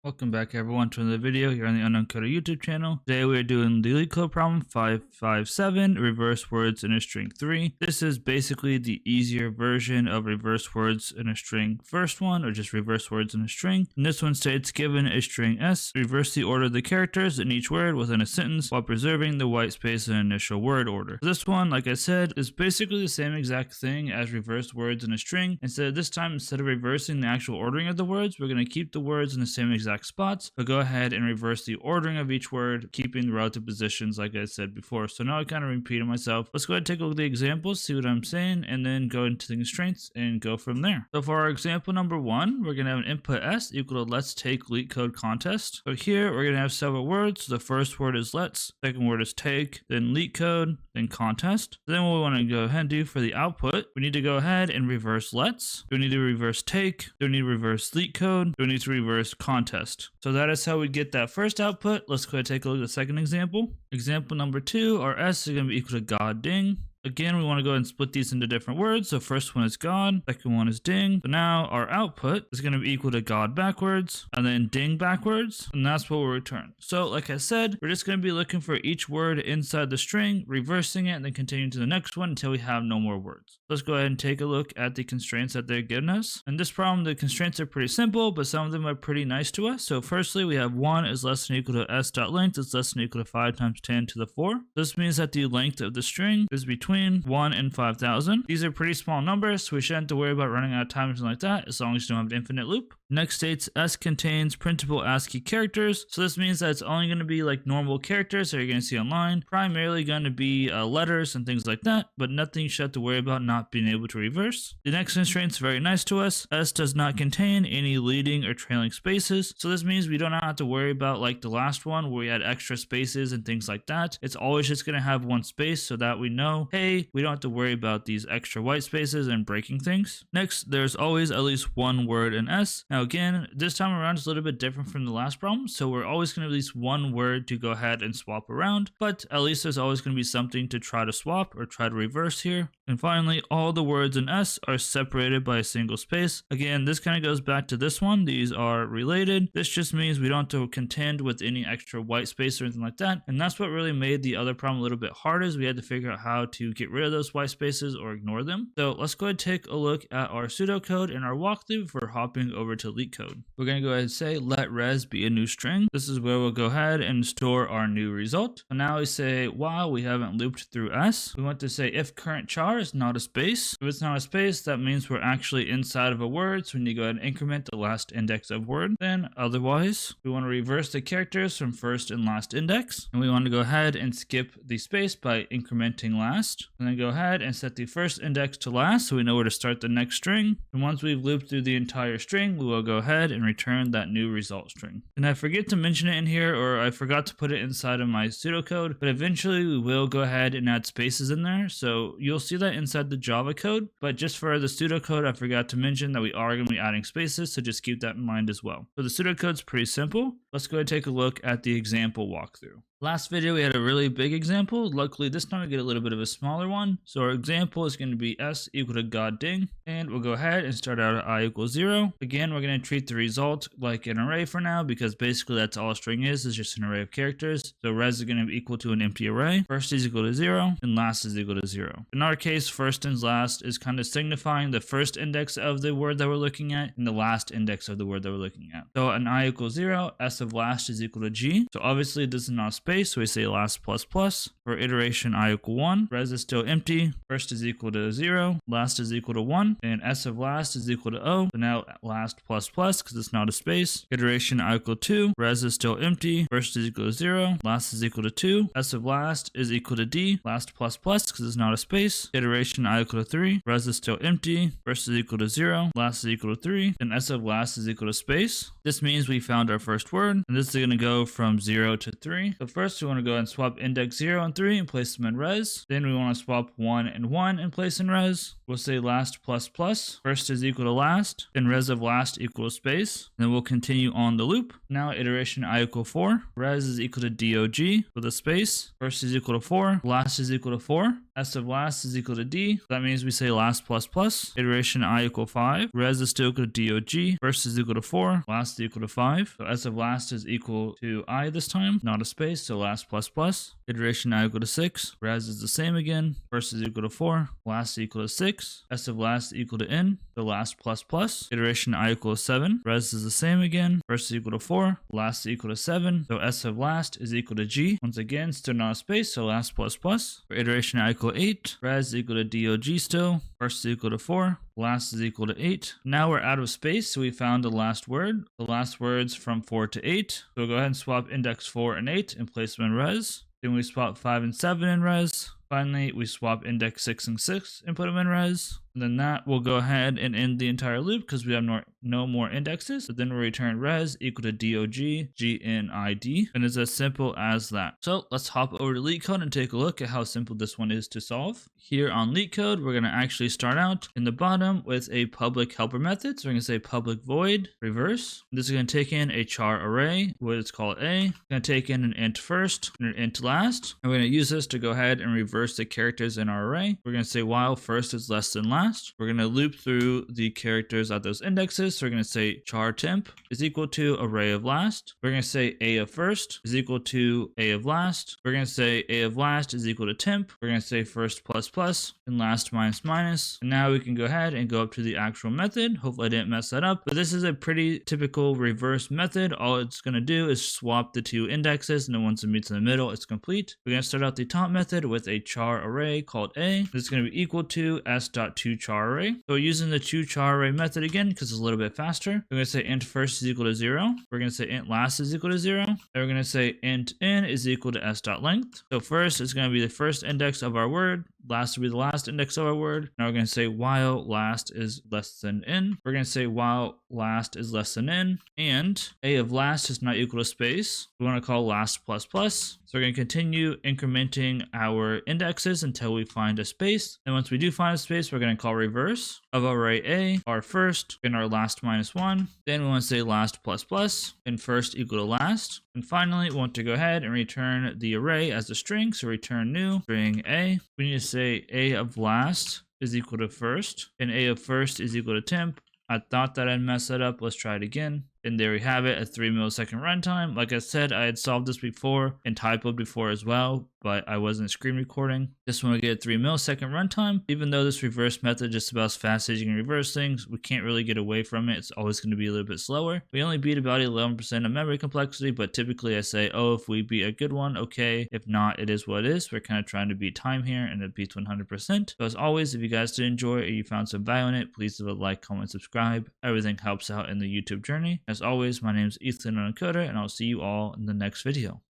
Welcome back everyone to another video here on the Unknown Coder YouTube channel. Today we are doing the LeetCode problem 557, reverse words in a string 3. This is basically the easier version of reverse words in a string first one, or just reverse words in a string. And this one states, given a string S, reverse the order of the characters in each word within a sentence while preserving the white space in initial word order. This one, like I said, is basically the same exact thing as reverse words in a string. Instead of reversing the actual ordering of the words, we're going to keep the words in the same exact spots, but go ahead and reverse the ordering of each word, keeping the relative positions like I said before. So now I kind of repeated myself. Let's go ahead and take a look at the examples, see what I'm saying, and then go into the constraints and go from there. So for our example number 1, we're going to have an input S equal to let's take LeetCode contest. So here we're going to have several words. The first word is let's, second word is take, then LeetCode, then contest. Then what we want to go ahead and do for the output, we need to go ahead and reverse let's. We need to reverse take. We need to reverse LeetCode. We need to reverse contest. So that is how we get that first output. Let's go ahead and take a look at the second example. Example number 2, our S is going to be equal to God ding. Again, we want to go ahead and split these into different words. So first one is God, second one is ding. So now our output is going to be equal to God backwards and then ding backwards. And that's what we'll return. So like I said, we're just going to be looking for each word inside the string, reversing it, and then continuing to the next one until we have no more words. Let's go ahead and take a look at the constraints that they're giving us. In this problem, the constraints are pretty simple, but some of them are pretty nice to us. So firstly, we have 1 is less than or equal to s.length is less than or equal to 5 times 10 to the 4. This means that the length of the string is between 1 and 5,000. These are pretty small numbers, so we shouldn't have to worry about running out of time or something like that, as long as you don't have an infinite loop. Next states S contains printable ASCII characters. So this means that it's only going to be like normal characters that you're going to see online, primarily going to be letters and things like that, but nothing you should have to worry about not being able to reverse. The next constraint is very nice to us. S does not contain any leading or trailing spaces. So this means we don't have to worry about like the last one where we had extra spaces and things like that. It's always just going to have one space so that we know, hey, we don't have to worry about these extra white spaces and breaking things. Next, there's always at least one word in S. Now again, this time around is a little bit different from the last problem, so we're always going to have at least one word to go ahead and swap around, but at least there's always going to be something to try to swap or try to reverse here. And finally, all the words in S are separated by a single space. Again, this kind of goes back to this one. These are related. This just means we don't have to contend with any extra white space or anything like that, and that's what really made the other problem a little bit harder, is we had to figure out how to get rid of those white spaces or ignore them. So let's go ahead and take a look at our pseudocode and our walkthrough before hopping over to LeetCode. We're going to go ahead and say let res be a new string. This is where we'll go ahead and store our new result. So now we say while we haven't looped through S, we want to say if current char is not a space. If it's not a space, that means we're actually inside of a word, so we need to go ahead and increment the last index of word. Then otherwise, we want to reverse the characters from first and last index, and we want to go ahead and skip the space by incrementing last, and then go ahead and set the first index to last so we know where to start the next string. And once we've looped through the entire string, we will go ahead and return that new result string. And I forget to mention it in here, or I forgot to put it inside of my pseudocode, but eventually we will go ahead and add spaces in there. So you'll see that inside the Java code, but just for the pseudocode, I forgot to mention that we are going to be adding spaces, so just keep that in mind as well. So the pseudocode is pretty simple. Let's go ahead and take a look at the example walkthrough. Last video we had a really big example. Luckily this time we get a little bit of a smaller one. So our example is going to be S equal to God ding, and we'll go ahead and start out at I equals 0. Again, we're going to treat the result like an array for now, because basically that's all a string is just an array of characters. So res is going to be equal to an empty array. First is equal to 0 and last is equal to 0. In our case, first and last is kind of signifying the first index of the word that we're looking at and the last index of the word that we're looking at. So an I equals 0, S of last is equal to G. So obviously this is not a space, so we say last plus plus. For iteration I equal 1, res is still empty, first is equal to 0, last is equal to 1, and S of last is equal to O. So now last plus plus, because it's not a space. Iteration I equal 2, res is still empty, first is equal to 0, last is equal to 2, S of last is equal to D, last plus plus, because it's not a space. Iteration I equal to 3, res is still empty, first is equal to 0, last is equal to 3, and S of last is equal to space. This means we found our first word, and this is going to go from 0 to 3. So first we want to go ahead and swap index 0 and 3 and place them in res. Then we want to swap 1 and 1 and place in res. we'll say last plus plus. First is equal to last, then res of last equals space. Then we'll continue on the loop. Now iteration I equal 4. Res is equal to dog with a space. First is equal to 4. Last is equal to 4. S of last is equal to D. That means we say last plus plus. Iteration I equal 5. Res is still equal to dog. First is equal to 4. Last is equal to 5. So S of last is equal to I this time, not a space, so last plus plus. Iteration I equal to 6. Res is the same again. First is equal to 4. Last is equal to 6. S of last equal to N. So last plus plus. Iteration I equal to 7. Res is the same again. First is equal to 4. Last is equal to 7. So S of last is equal to G. Once again, still not a space, so last plus plus. For iteration I equal 8. Res is equal to dog still. First is equal to 4. Last is equal to 8. Now we're out of space, so we found the last word. The last words from 4 to 8. So we'll go ahead and swap index 4 and 8 and place them in res. Then we swap 5 and 7 in res. Finally, we swap index 6 and 6 and put them in res. And then that will go ahead and end the entire loop because we have no more indexes. So then we'll return res equal to dog gnid. And it's as simple as that. So let's hop over to LeetCode and take a look at how simple this one is to solve. Here on LeetCode, we're going to actually start out in the bottom with a public helper method. So we're going to say public void reverse. This is going to take in a char array, what it's called A. It's going to take in an int first and an int last. And we're going to use this to go ahead and reverse the characters in our array. We're going to say while first is less than last. We're going to loop through the characters at those indexes. So we're going to say char temp is equal to array of last. We're going to say a of first is equal to a of last. We're going to say a of last is equal to temp. We're going to say first plus plus and last minus minus. And now we can go ahead and go up to the actual method. Hopefully I didn't mess that up, but this is a pretty typical reverse method. All it's going to do is swap the two indexes, and then once it meets in the middle, it's complete. We're going to start out the top method with a char array called a. This is going to be equal to s.toChar array. So we're using the toChar array method again because it's a little bit faster. We're going to say int first is equal to 0. We're going to say int last is equal to 0. And we're going to say int n is equal to s.length. So first is going to be the first index of our word. Last will be the last index of our word. Now we're going to say while last is less than n. We're going to say while last is less than n. And a of last is not equal to space. We want to call last plus plus. So we're going to continue incrementing our indexes until we find a space. And once we do find a space, we're going to call reverse of array A, our first, and our last minus 1. Then we want to say last plus plus, and first equal to last. And finally, we want to go ahead and return the array as a string. So return new string A. We need to say A of last is equal to first, and A of first is equal to temp. I thought that I'd mess that up. Let's try it again. And there we have it, a 3 millisecond runtime. Like I said, I had solved this before and typoed before as well, but I wasn't screen recording. This one we get a 3 millisecond runtime. Even though this reverse method is just about as fast as you can reverse things, we can't really get away from it. It's always going to be a little bit slower. We only beat about 11% of memory complexity, but typically I say, oh, if we beat a good one, okay. If not, it is what it is. We're kind of trying to beat time here, and it beats 100%. So as always, if you guys did enjoy or you found some value in it, please leave a like, comment, subscribe. Everything helps out in the YouTube journey. As always, my name is Ethan, LeetCoder, and I'll see you all in the next video.